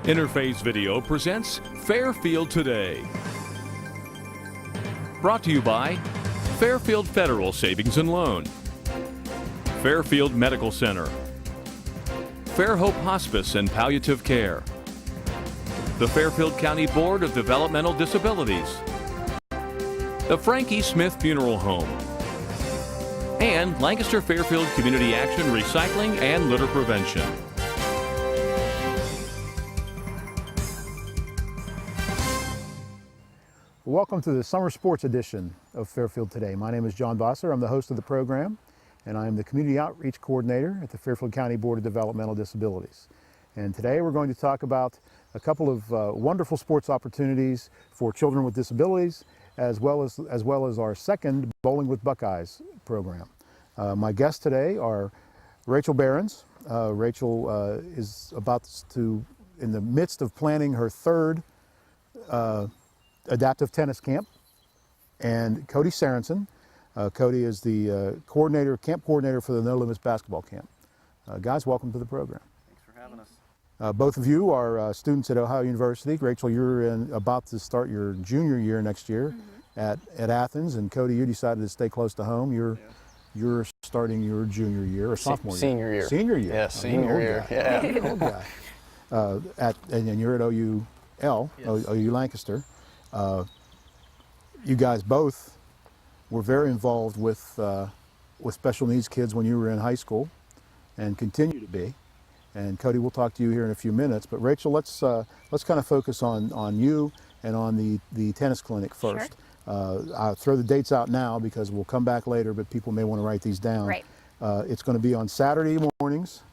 Interface Video presents Fairfield Today. Brought to you by Fairfield Federal Savings and Loan, Fairfield Medical Center, Fair Hope Hospice and Palliative Care, the Fairfield County Board of Developmental Disabilities, the Frankie Smith Funeral Home, and Lancaster Fairfield Community Action Recycling and Litter Prevention. Welcome to the summer sports edition of Fairfield Today. My name is John Bosser. I'm the host of the program, and I am the Community Outreach Coordinator at the Fairfield County Board of Developmental Disabilities. And today we're going to talk about a couple of wonderful sports opportunities for children with disabilities, as well as our second Bowling with Buckeyes program. My guests today are Rachel Behrens. Rachel is in the midst of planning her third adaptive tennis camp, and Cody Sarenson. Cody is the camp coordinator for the No Limits basketball camp. Guys, welcome to the program. Thanks for having us. Both of you are students at Ohio University. Rachel, you're about to start your junior year next year at Athens, and Cody, you decided to stay close to home. You're starting your junior year or sophomore year. Senior year. Senior year. Yeah, senior year. Yeah. Old guy. And you're at OUL, Yes. OU Lancaster. You guys both were very involved with special needs kids when you were in high school, and continue to be. And Cody, we'll talk to you here in a few minutes. But Rachel, let's kind of focus on you and on the tennis clinic first. Sure. I'll throw the dates out now because we'll come back later, but people may want to write these down. Right. It's going to be on Saturday mornings,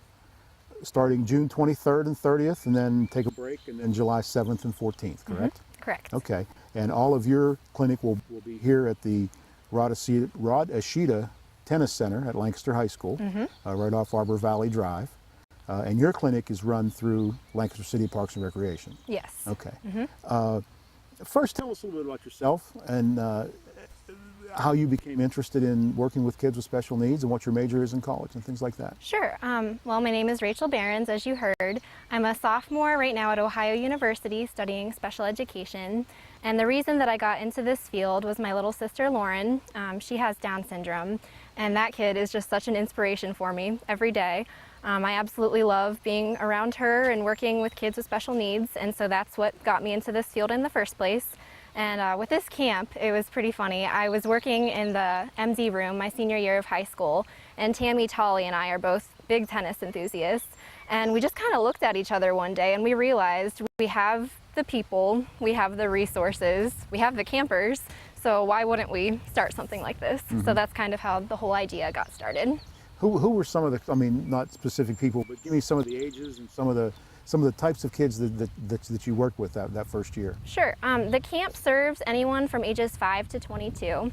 starting June 23rd and 30th, and then take a break, and then July 7th and 14th, correct? Correct. Okay, and all of your clinic will be here at the Rod Ashita Tennis Center at Lancaster High School, right off Arbor Valley Drive. And your clinic is run through Lancaster City Parks and Recreation. Yes. Okay. First, tell us a little bit about yourself and how you became interested in working with kids with special needs and what your major is in college and things like that. Sure. Well, my name is Rachel Behrens, as you heard. I'm a sophomore right now at Ohio University studying special education. And the reason that I got into this field was my little sister Lauren. She has Down syndrome, and that kid is just such an inspiration for me every day. I absolutely love being around her and working with kids with special needs, and so that's what got me into this field in the first place. And with this camp, it was pretty funny. I was working in the MD room my senior year of high school, and Tammy Tolley and I are both big tennis enthusiasts. And we just kind of looked at each other one day and we realized we have the people, we have the resources, we have the campers, so why wouldn't we start something like this? So that's kind of how the whole idea got started. Who were some of the, I mean, not specific people, but give me some of the ages and some of the types of kids that you worked with that first year. Sure. The camp serves anyone from ages 5 to 22,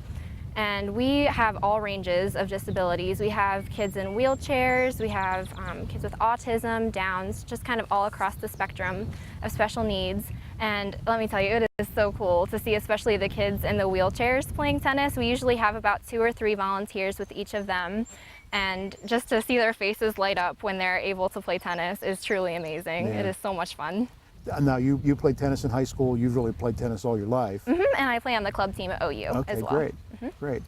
and we have all ranges of disabilities. We have kids in wheelchairs, we have kids with autism, Downs, just kind of all across the spectrum of special needs. And let me tell you, it is so cool to see especially the kids in the wheelchairs playing tennis. We usually have about 2 or 3 volunteers with each of them. And just to see their faces light up when they're able to play tennis is truly amazing. Yeah. It is so much fun. Now, you played tennis in high school. You've really played tennis all your life. And I play on the club team at OU as well. Okay, great.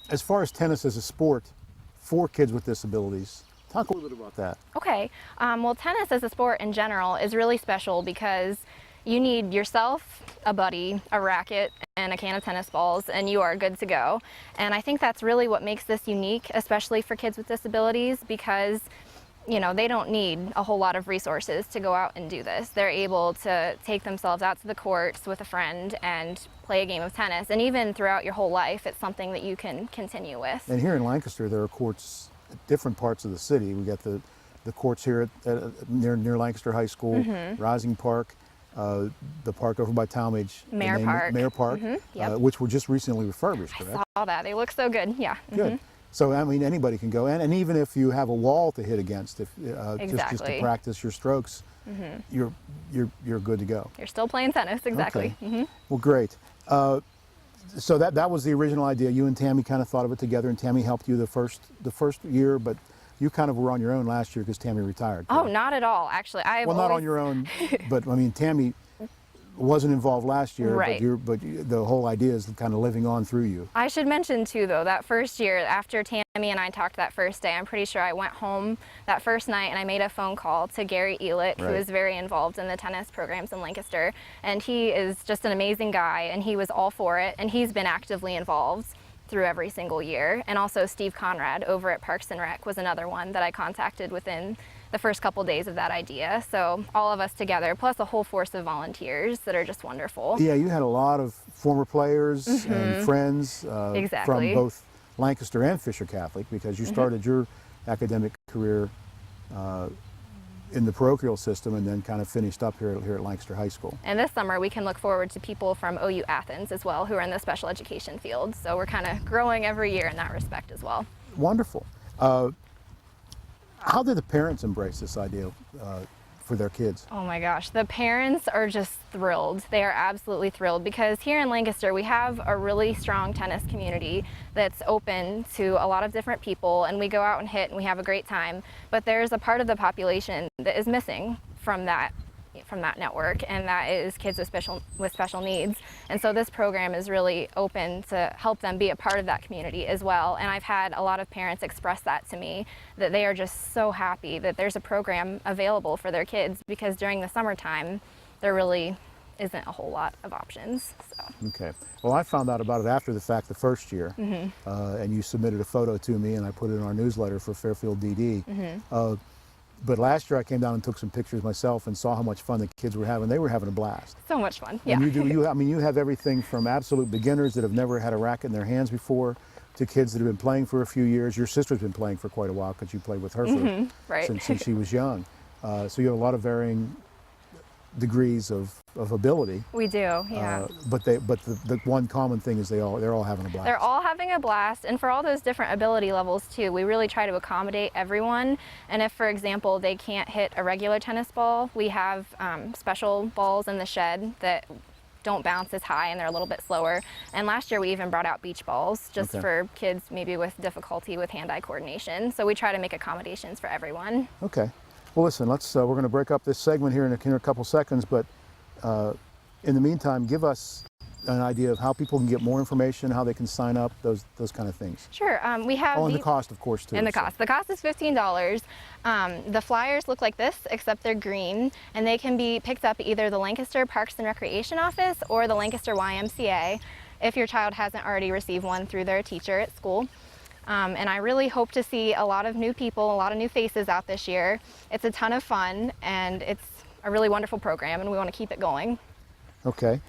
As far as tennis as a sport for kids with disabilities, talk a little bit about that. Okay. Well, tennis as a sport in general is really special because you need yourself, a buddy, a racket, and a can of tennis balls, and you are good to go. And I think that's really what makes this unique, especially for kids with disabilities, because they don't need a whole lot of resources to go out and do this. They're able to take themselves out to the courts with a friend and play a game of tennis. And even throughout your whole life, it's something that you can continue with. And here in Lancaster, there are courts at different parts of the city. We got the courts here near Lancaster High School, Rising Park, the park over by Talmadge, Mayor Park, which were just recently refurbished, correct? I saw that. They look so good. Yeah. Good. So I mean, anybody can go, and even if you have a wall to hit against, just to practice your strokes, you're good to go. You're still playing tennis, exactly. Okay. Well, great. So that was the original idea. You and Tammy kind of thought of it together, and Tammy helped you the first year, but you kind of were on your own last year because Tammy retired. Oh, correct? not at all, actually. Well, not on your own, but I mean, Tammy wasn't involved last year, Right. but the whole idea is kind of living on through you. I should mention too, though, that first year after Tammy and I talked that first day, I'm pretty sure I went home that first night and I made a phone call to Gary Elick, who Right. is very involved in the tennis programs in Lancaster, and he is just an amazing guy, and he was all for it, and he's been actively involved through every single year. And also Steve Conrad over at Parks and Rec was another one that I contacted within the first couple days of that idea. So all of us together, plus a whole force of volunteers that are just wonderful. Yeah, you had a lot of former players and friends Exactly. from both Lancaster and Fisher Catholic, because you started your academic career in the parochial system and then kind of finished up here at Lancaster High School. And this summer we can look forward to people from OU Athens as well who are in the special education field. So we're kind of growing every year in that respect as well. Wonderful. How did the parents embrace this idea for their kids? Oh my gosh, the parents are just thrilled. They are absolutely thrilled because here in Lancaster we have a really strong tennis community that's open to a lot of different people, and we go out and hit and we have a great time. But there's a part of the population that is missing from that network, and that is kids with special needs. And so this program is really open to help them be a part of that community as well. And I've had a lot of parents express that to me, that they are just so happy that there's a program available for their kids, because during the summertime there really isn't a whole lot of options. So. Okay. Well, I found out about it after the fact the first year, and you submitted a photo to me, and I put it in our newsletter for Fairfield DD. But last year I came down and took some pictures myself and saw how much fun the kids were having. They were having a blast. So much fun. Yeah. And you have everything from absolute beginners that have never had a racket in their hands before to kids that have been playing for a few years. Your sister's been playing for quite a while because you played with her right. since she was young. So you have a lot of varying degrees of ability. We do, yeah. But the one common thing is they're all having a blast. They're all having a blast, and for all those different ability levels too, we really try to accommodate everyone. And if, for example, they can't hit a regular tennis ball, we have special balls in the shed that don't bounce as high and they're a little bit slower. And last year we even brought out beach balls just for kids maybe with difficulty with hand-eye coordination. So we try to make accommodations for everyone. Okay. Well, listen, we're going to break up this segment here in a couple seconds, but in the meantime, give us an idea of how people can get more information, how they can sign up, those kind of things. Sure. We have and the cost, of course, too. And the cost. The cost is $15. The flyers look like this, except they're green, and they can be picked up either the Lancaster Parks and Recreation Office or the Lancaster YMCA if your child hasn't already received one through their teacher at school. And I really hope to see a lot of new people, a lot of new faces out this year. It's a ton of fun, and it's a really wonderful program, and we want to keep it going. Okay.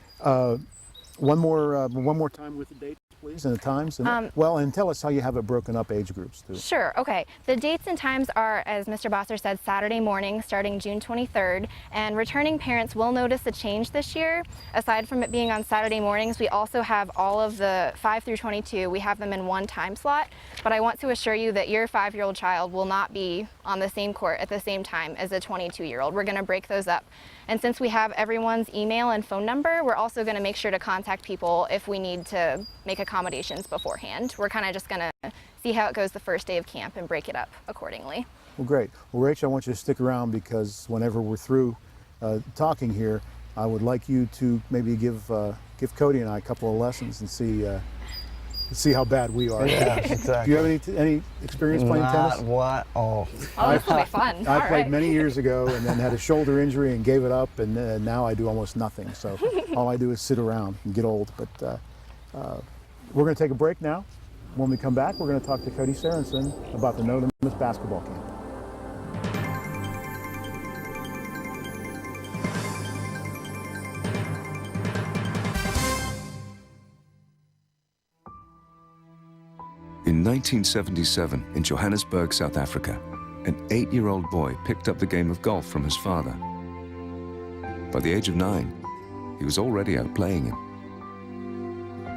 One more time with the dates, please, and the times. And, and tell us how you have it broken up age groups, too. Sure. Okay. The dates and times are, as Mr. Bosser said, Saturday morning starting June 23rd. And returning parents will notice a change this year. Aside from it being on Saturday mornings, we also have all of the 5 through 22. We have them in one time slot. But I want to assure you that your 5-year-old child will not be on the same court at the same time as a 22-year-old. We're going to break those up. And since we have everyone's email and phone number, we're also going to make sure to contact people if we need to make accommodations beforehand. We're kind of just going to see how it goes the first day of camp and break it up accordingly. Well, great. Well, Rachel, I want you to stick around because whenever we're through talking here, I would like you to maybe give Cody and I a couple of lessons and see how bad we are. Yeah, exactly. Do you have any experience playing tennis? Not what all. Oh, this will be fun. I played many years ago and then had a shoulder injury and gave it up, and now I do almost nothing. So all I do is sit around and get old. But we're going to take a break now. When we come back, we're going to talk to Cody Sorensen about the Notre Dame basketball camp. In 1977, in Johannesburg, South Africa, an 8-year-old boy picked up the game of golf from his father. By the age of 9, he was already out playing him.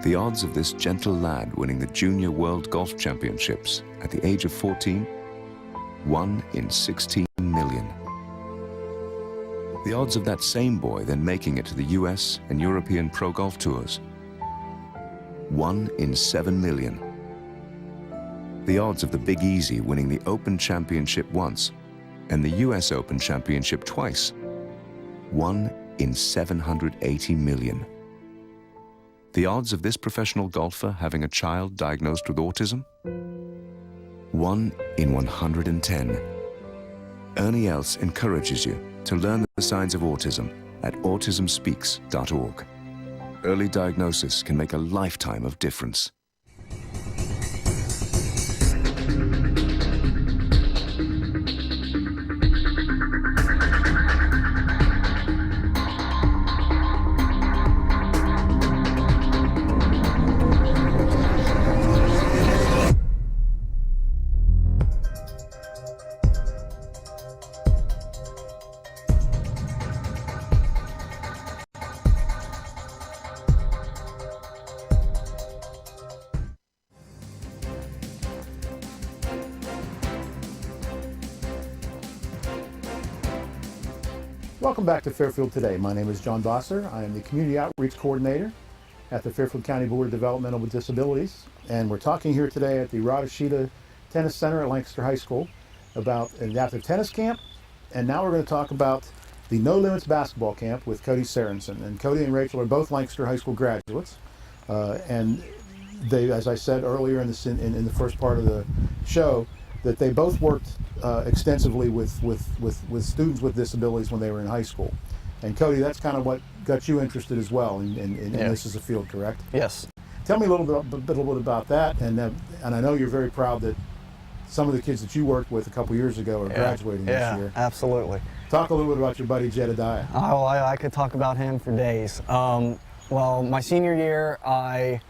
The odds of this gentle lad winning the Junior World Golf Championships at the age of 14, 1 in 16 million. The odds of that same boy then making it to the US and European Pro Golf Tours, 1 in 7 million. the odds of the Big Easy winning the Open Championship once and the US Open Championship twice. 1 in 780 million. The odds of this professional golfer having a child diagnosed with autism? 1 in 110. Ernie Els encourages you to learn the signs of autism at autismspeaks.org. Early diagnosis can make a lifetime of difference. Welcome back to Fairfield Today. My name is John Bosser. I am the Community Outreach Coordinator at the Fairfield County Board of Developmental Disabilities. And we're talking here today at the Radashida Tennis Center at Lancaster High School about an adaptive tennis camp. And now we're going to talk about the No Limits basketball camp with Cody Sorensen. And Cody and Rachel are both Lancaster High School graduates. And they, as I said earlier in the first part of the show, that they both worked extensively with students with disabilities when they were in high school. And Cody, that's kind of what got you interested as well in this as a field, correct? Yes. Tell me a little bit about that, and I know you're very proud that some of the kids that you worked with a couple years ago are graduating this year. Yeah, absolutely. Talk a little bit about your buddy Jedediah. Oh, I could talk about him for days. Well, my senior year, I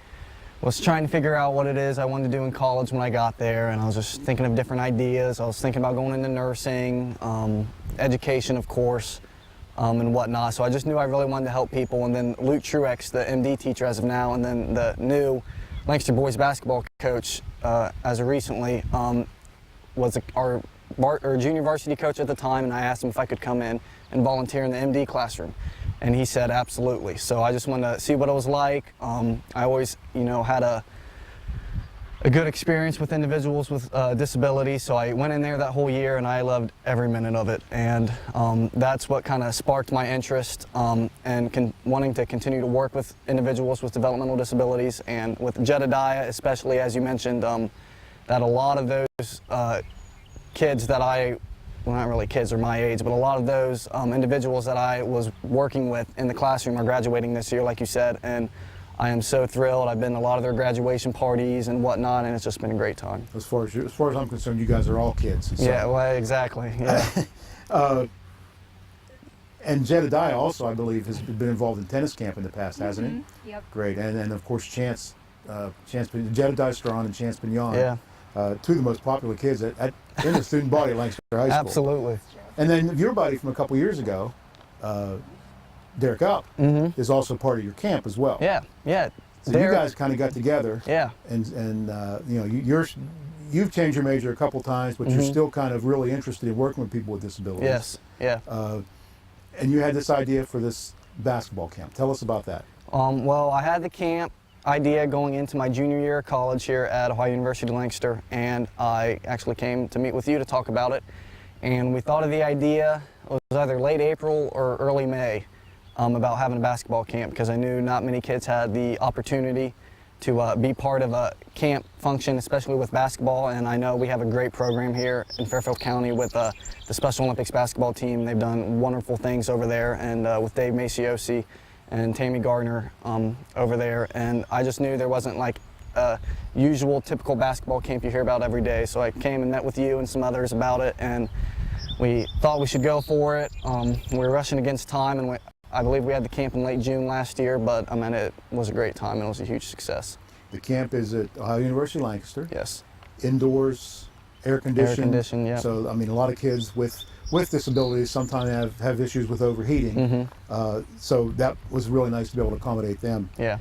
was trying to figure out what it is I wanted to do in college when I got there, and I was just thinking of different ideas. I was thinking about going into nursing, education, of course, and whatnot. So I just knew I really wanted to help people. And then Luke Truex, the MD teacher as of now, and then the new Lancaster boys basketball coach as of recently, was our junior varsity coach at the time, and I asked him if I could come in and volunteer in the MD classroom. And he said absolutely. So I just wanted to see what it was like. I always, had a good experience with individuals with disabilities. So I went in there that whole year, and I loved every minute of it. And that's what kind of sparked my interest and wanting to continue to work with individuals with developmental disabilities, and with Jedediah, especially, as you mentioned, that a lot of those kids that well, not really kids, they're my age, but a lot of those individuals that I was working with in the classroom are graduating this year, like you said, and I am so thrilled. I've been to a lot of their graduation parties and whatnot, and it's just been a great time. As far as I'm concerned, you guys are all kids. So. Yeah, well, exactly. Yeah. And Jedediah also, I believe, has been involved in tennis camp in the past, hasn't he? Yep. Great, and of course Jedediah Strawn and Chance Pignon. Yeah. Two of the most popular kids in the student body at Lancaster High School. Absolutely. And then your buddy from a couple years ago, Derek Up, is also part of your camp as well. Yeah, yeah. So you guys kind of got together. Yeah. And you've changed your major a couple times, but you're still kind of really interested in working with people with disabilities. Yes. Yeah. And you had this idea for this basketball camp. Tell us about that. Well, I had the camp idea going into my junior year of college here at Ohio University Lancaster, and I actually came to meet with you to talk about it. And we thought of the idea, it was either late April or early May, about having a basketball camp, because I knew not many kids had the opportunity to be part of a camp function, especially with basketball. And I know we have a great program here in Fairfield County with the Special Olympics basketball team. They've done wonderful things over there, and with Dave Maciosi and Tammy Gardner over there, and I just knew there wasn't like a usual typical basketball camp you hear about every day. So I came and met with you and some others about it, and we thought we should go for it. We were rushing against time, and I believe we had the camp in late June last year, but I mean, it was a great time and it was a huge success. The camp is at Ohio University Lancaster. Yes. Indoors, air conditioned. Air conditioned, yeah. So I mean, a lot of kids with disabilities sometimes have issues with overheating. So that was really nice to be able to accommodate them. Yeah.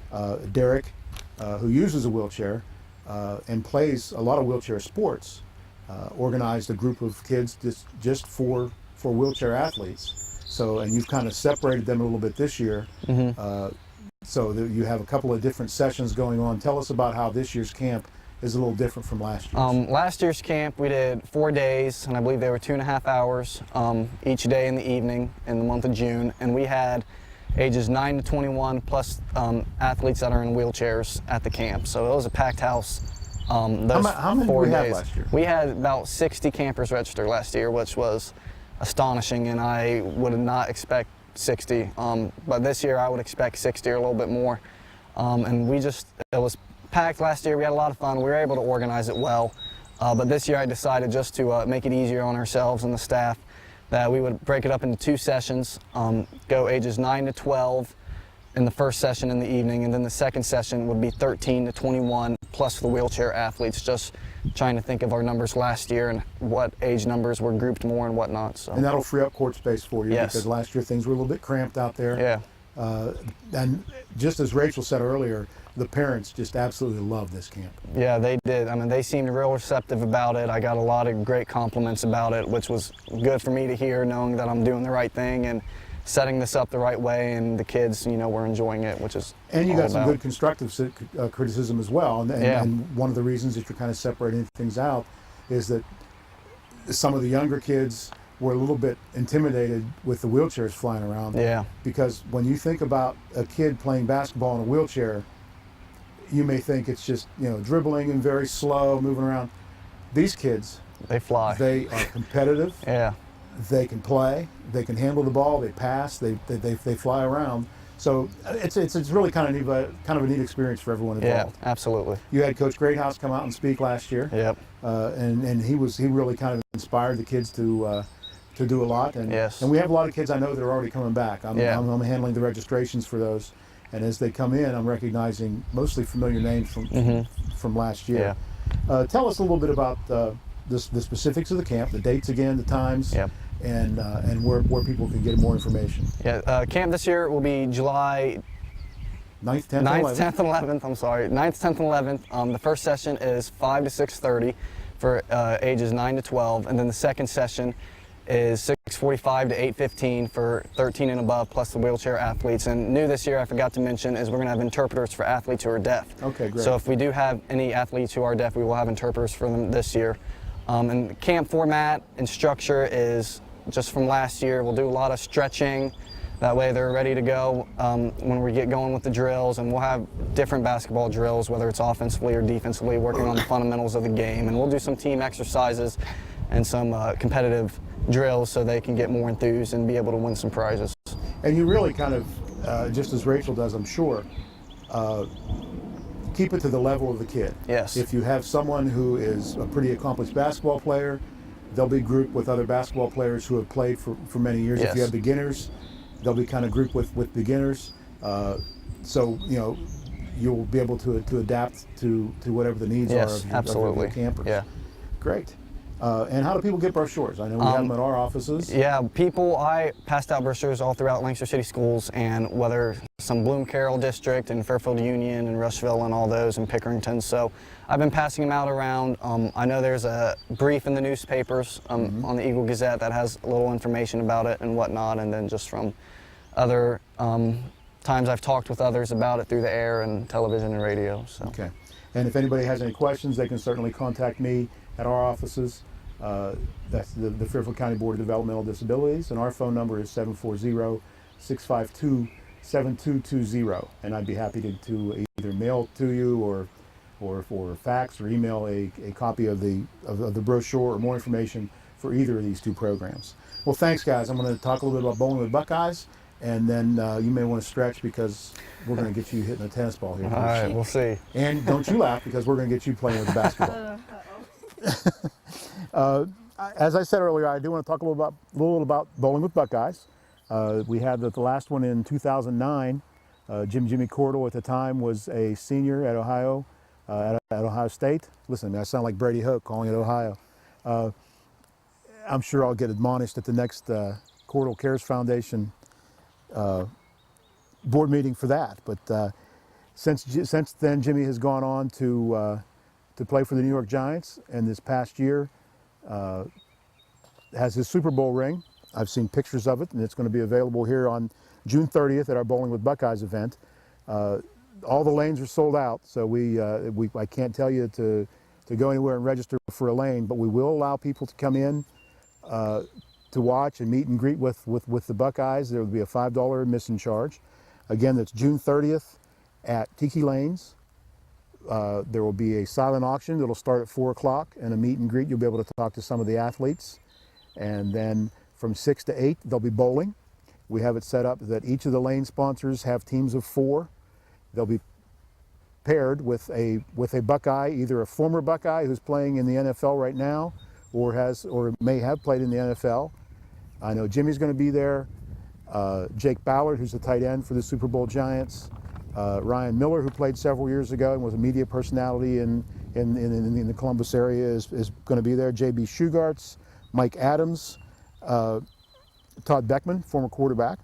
Derek, who uses a wheelchair and plays a lot of wheelchair sports, organized a group of kids just for wheelchair athletes. So, and you've kind of separated them a little bit this year. So that you have a couple of different sessions going on. Tell us about how this year's camp is a little different from last year? Last year's camp we did 4 days, and I believe they were 2.5 hours each day in the evening in the month of June, and we had ages 9 to 21 plus athletes that are in wheelchairs at the camp. So it was a packed house. How many did we have last year? We had about 60 campers registered last year, which was astonishing, and I would not expect 60. But this year I would expect 60 or a little bit more. And it was packed last year. We had a lot of fun. We were able to organize it well. But this year I decided just to make it easier on ourselves and the staff that we would break it up into 2 sessions, go ages 9 to 12 in the first session in the evening, and then the second session would be 13 to 21 plus the wheelchair athletes, just trying to think of our numbers last year and what age numbers were grouped more and whatnot. So. And that'll free up court space for you, yes. because last year things were a little bit cramped out there. Yeah. And just as Rachel said earlier, the parents just absolutely love this camp. Yeah, they did. I mean, they seemed real receptive about it. I got a lot of great compliments about it, which was good for me to hear, knowing that I'm doing the right thing and setting this up the right way, and the kids, were enjoying it, which is And you all got some about. good constructive criticism as well. And one of the reasons that you're kind of separating things out is that some of the younger kids were a little bit intimidated with the wheelchairs flying around. Yeah. Because when you think about a kid playing basketball in a wheelchair, you may think it's just, dribbling and very slow, moving around. These kids, They fly. they are competitive. Yeah. They can play. They can handle the ball. They pass. They fly around. So it's really kind of a neat experience for everyone involved. Yeah, absolutely. You had Coach Greathouse come out and speak last year. Yep. And he really kind of inspired the kids to do a lot. And Yes. and we have a lot of kids I know that are already coming back. I'm handling the registrations for those. And as they come in, I'm recognizing mostly familiar names from last year. Yeah. Tell us a little bit about the specifics of the camp, the dates again, the times, Yep. and where people can get more information. Yeah. Camp this year will be July 9th, 10th, 9th, 11th. 10th, and 11th. I'm sorry. 9th, 10th, and 11th. The first session is 5 to 6:30 for ages 9 to 12, and then the second session is 6:45 to 8:15 for 13 and above, plus the wheelchair athletes. And new this year, I forgot to mention, is we're going to have interpreters for athletes who are deaf. Okay, great. So if we do have any athletes who are deaf, we will have interpreters for them this year. And the camp format and structure is just from last year. We'll do a lot of stretching. That way they're ready to go when we get going with the drills, and we'll have different basketball drills, whether it's offensively or defensively, working on the fundamentals of the game. And we'll do some team exercises and some competitive drills so they can get more enthused and be able to win some prizes. And you really kind of, just as Rachel does, I'm sure, keep it to the level of the kid. Yes. If you have someone who is a pretty accomplished basketball player, they'll be grouped with other basketball players who have played for many years. Yes. If you have beginners, they'll be kind of grouped with beginners. So, you'll be able to adapt to whatever the needs are of absolutely. your campers. Yeah. Great. And how do people get brochures? I know we have them at our offices. Yeah, I passed out brochures all throughout Lancaster City schools, and whether some Bloom Carroll District and Fairfield Union and Rushville and all those and Pickerington. So I've been passing them out around. I know there's a brief in the newspapers on the Eagle Gazette that has a little information about it and whatnot, and then just from other times I've talked with others about it through the air and television and radio. So. Okay. And if anybody has any questions, they can certainly contact me at our offices. That's the Fairfield County Board of Developmental Disabilities, and our phone number is 740-652-7220. And I'd be happy to either mail to you or fax or email a copy of the brochure or more information for either of these two programs. Well, thanks, guys. I'm going to talk a little bit about bowling with Buckeyes, and then you may want to stretch because we're going to get you hitting a tennis ball here. All right, we'll see. And don't you laugh, because we're going to get you playing with basketball. As I said earlier, I do want to talk a little about bowling with Buckeyes. We had the last one in 2009. Jimmy Cordell at the time was a senior at Ohio State. Listen, I sound like Brady Hoke calling it Ohio. I'm sure I'll get admonished at the next Cordell Cares Foundation board meeting for that. But since then, Jimmy has gone on to play for the New York Giants, and this past year has his Super Bowl ring. I've seen pictures of it, and it's going to be available here on June 30th at our Bowling with Buckeyes event. all the lanes are sold out, so I can't tell you to go anywhere and register for a lane, but we will allow people to come in to watch and meet and greet with the Buckeyes. There will be a $5 admission charge. Again, that's June 30th at Tiki Lanes. There will be a silent auction that'll start at 4 o'clock and a meet and greet. You'll be able to talk to some of the athletes. And then from 6 to 8, there'll be bowling. We have it set up that each of the lane sponsors have teams of 4. They'll be paired with a Buckeye, either a former Buckeye who's playing in the NFL right now or may have played in the NFL. I know Jimmy's going to be there. Jake Ballard, who's the tight end for the Super Bowl Giants. Ryan Miller, who played several years ago and was a media personality in the Columbus area, is going to be there. JB Shugarts, Mike Adams, Todd Beckman, former quarterback.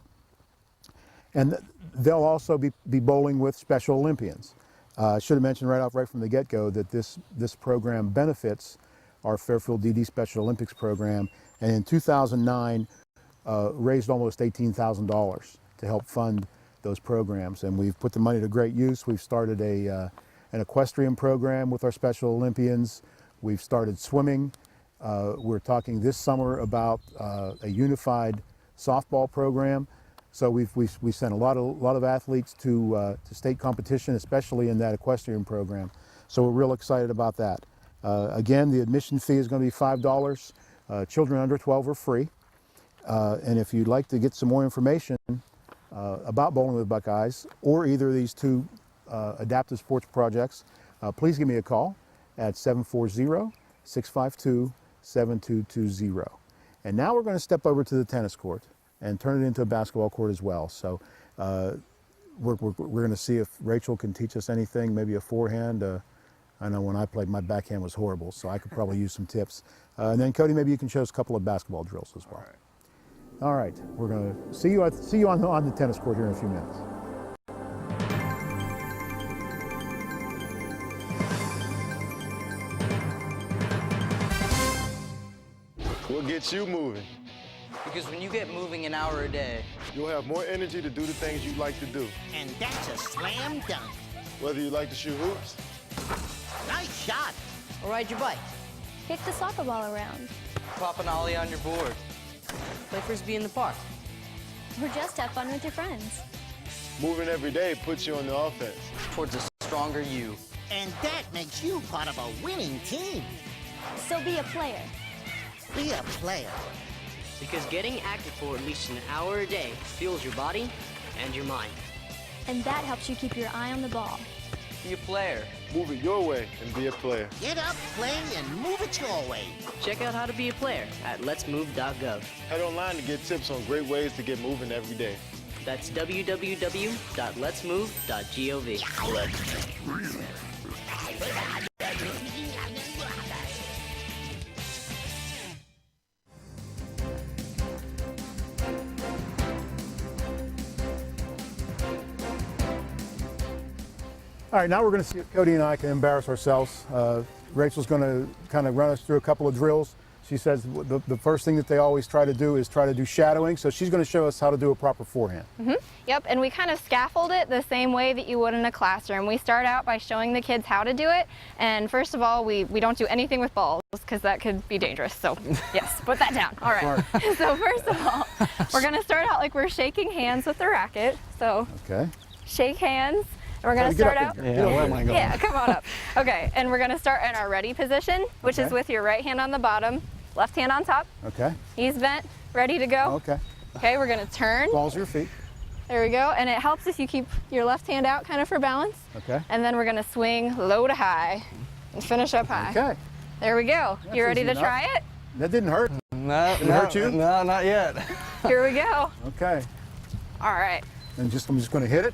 And they'll also be bowling with Special Olympians. I should have mentioned right from the get-go that this program benefits our Fairfield DD Special Olympics program, and in 2009 raised almost $18,000 to help fund those programs. And we've put the money to great use. We've started an equestrian program with our Special Olympians. We've started swimming. We're talking this summer about a unified softball program. So we sent a lot of athletes to state competition, especially in that equestrian program. So we're real excited about that. Again, the admission fee is going to be $5. Children under 12 are free. And if you'd like to get some more information about Bowling with Buckeyes or either of these two adaptive sports projects, please give me a call at 740-652-7220. And now we're going to step over to the tennis court and turn it into a basketball court as well. So we're going to see if Rachel can teach us anything, maybe a forehand. I know when I played, my backhand was horrible, so I could probably use some tips. And then Cody, maybe you can show us a couple of basketball drills as well. All right, we're going to see you on the tennis court here in a few minutes. What gets you moving? Because when you get moving an hour a day, You'll have more energy to do the things you like to do. And that's a slam dunk. Whether you like to shoot hoops, Nice shot. or ride your bike, Kick the soccer ball around. pop an ollie on your board, play frisbee in the park. Or just have fun with your friends. moving every day puts you on the offense. Towards a stronger you. And that makes you part of a winning team. So be a player. Be a player. Because getting active for at least an hour a day fuels your body and your mind. And that helps you keep your eye on the ball. Be a player. Move it your way and be a player. Get up, play, and move it your way. Check out how to be a player at letsmove.gov. Head online to get tips on great ways to get moving every day. That's www.letsmove.gov. All right, now we're going to see if Cody and I can embarrass ourselves. Rachel's going to kind of run us through a couple of drills. She says the first thing that they always try to do is try to do shadowing, so she's going to show us how to do a proper forehand. Yep, and we kind of scaffold it the same way that you would in a classroom. We start out by showing the kids how to do it, and first of all, we don't do anything with balls because that could be dangerous, so yes, put that down. All right, so first of all, we're going to start out like we're shaking hands with the racket, so Okay. shake hands. We're going to start out. Yeah, where am I going? Yeah, come on up. Okay, and we're going to start in our ready position, which is Okay. with your right hand on the bottom, left hand on top, Okay. knees bent, ready to go. Okay. Okay, we're going to turn. Balls to your feet. There we go, and it helps if you keep your left hand out kind of for balance. Okay. And then we're going to swing low to high and finish up high. Okay. There we go. That's you ready easy to enough. try it? That didn't hurt. No, Did it hurt you? No, not yet. Here we go. Okay. All right. And I'm just going to hit it.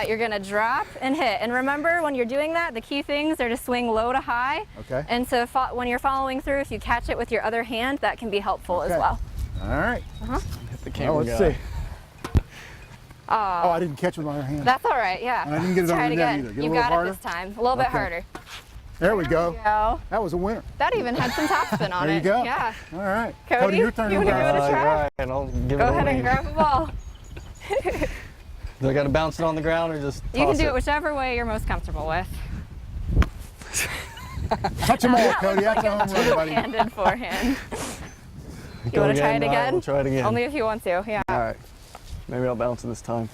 You're going to drop and hit. And remember, when you're doing that, the key things are to swing low to high. Okay. And so when you're following through, if you catch it with your other hand, that can be helpful as Okay. well. All right. Hit the Now camera let's guy. see. Oh, I didn't catch it with my other hand. That's all right, yeah. And I didn't get it Try on it the net again. either. Get a You little got harder? it this time. A little bit Okay. harder. There we go. Go. That was a winner. That even had some topspin on There it. you go. Yeah. All right. Cody, your turn. you to wanna give it a embarrass. try? All right, I'll give Go it a ahead and wing. grab a ball. Do I got to bounce it on the ground or just toss You can do it whichever way you're most comfortable with. Touch them all, Cody. That's a home run, buddy. Handed forehand. You Go want to try it again? All right, again? we'll try it again. Only if you want to, yeah. All right. Maybe I'll bounce it this time.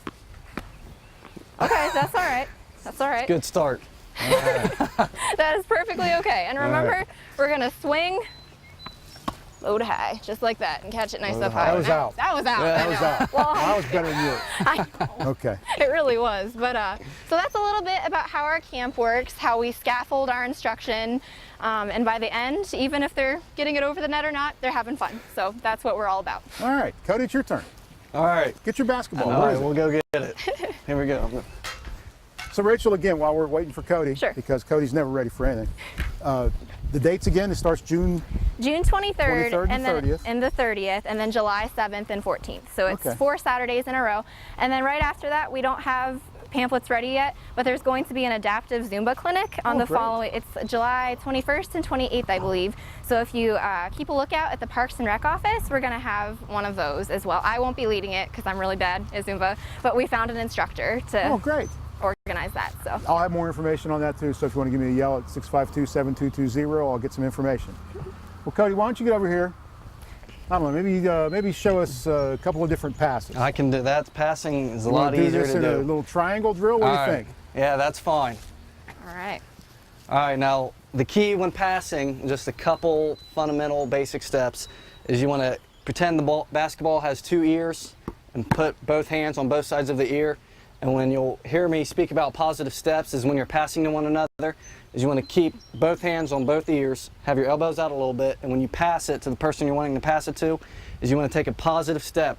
Okay, that's all right. That's all right. Good start. That is perfectly okay. And remember, right. we're going to swing low to high, just like that, and catch it nice up high. That was out. That was out. Yeah, I That was know. out. Well, I was better than you. I know. Okay. It really was. But so that's a little bit about how our camp works, how we scaffold our instruction, and by the end, even if they're getting it over the net or not, they're having fun. So that's what we're all about. All right, Cody, it's your turn. All right. Get your basketball. All Where right, is it? we'll go get it. Here we go. So Rachel, again, while we're waiting for Cody, Sure. because Cody's never ready for anything, the dates again, it starts June. June 23rd, 23rd and then 30th. and the 30th, and then July 7th and 14th. So it's Okay. 4 Saturdays in a row. And then right after that, we don't have pamphlets ready yet, but there's going to be an adaptive Zumba clinic on Oh, the great. following, it's July 21st and 28th, I believe. So if you keep a lookout at the Parks and Rec office, we're gonna have one of those as well. I won't be leading it because I'm really bad at Zumba, but we found an instructor to Oh, great. organize that, so. I'll have more information on that too, so if you want to give me a yell at 652-7220, I'll get some information. Well, Cody, why don't you get over here? I don't know, maybe show us a couple of different passes. I can do that. Passing is a You lot wanna do easier this to in do. a little triangle drill? What do All you right. think? Yeah, that's fine. All right. All right, now the key when passing, just a couple fundamental basic steps, is you want to pretend the basketball has 2 ears and put both hands on both sides of the ear. And when you'll hear me speak about positive steps is when you're passing to one another, is you want to keep both hands on both ears, have your elbows out a little bit, and when you pass it to the person you're wanting to pass it to, is you want to take a positive step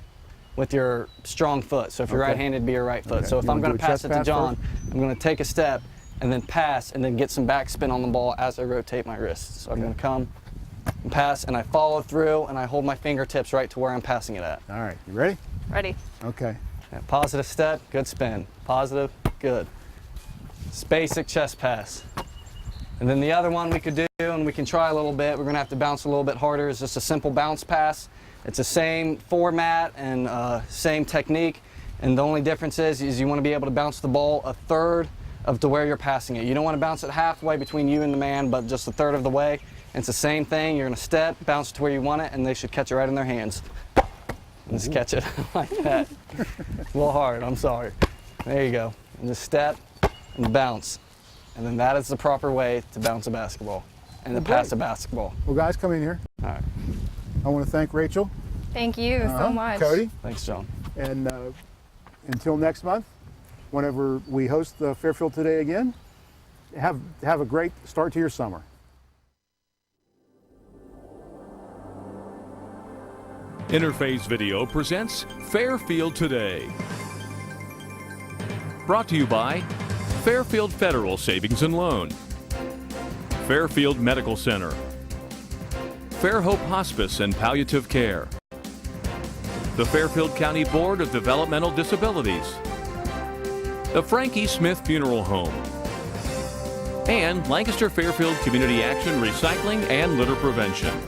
with your strong foot. So if you're Okay. right-handed, be your right foot. Okay. So if You I'm wanna going do to a pass chest it to pass John, first? I'm going to take a step and then pass and then get some backspin on the ball as I rotate my wrists. So I'm going to come and pass and I follow through and I hold my fingertips right to where I'm passing it at. All right, you ready? Ready. Okay. Yeah, positive step, good spin. Positive, good. It's basic chest pass. And then the other one we could do, and we can try a little bit, we're gonna have to bounce a little bit harder, is just a simple bounce pass. It's the same format and same technique, and the only difference is you wanna be able to bounce the ball a third of to where you're passing it. You don't wanna bounce it halfway between you and the man, but just a third of the way. And it's the same thing, you're gonna step, bounce to where you want it, and they should catch it right in their hands. And just catch it like that. It's a little hard, I'm sorry. There you go. And just step and bounce. And then that is the proper way to bounce a basketball and to pass a basketball. Well, guys, come in here. All right. I want to thank Rachel. Thank you so much. Cody. Thanks, John. And until next month, whenever we host the Fairfield Today again, have a great start to your summer. Interface Video presents Fairfield Today. Brought to you by Fairfield Federal Savings and Loan, Fairfield Medical Center, Fair Hope Hospice and Palliative Care, the Fairfield County Board of Developmental Disabilities, the Frankie Smith Funeral Home, and Lancaster Fairfield Community Action Recycling and Litter Prevention.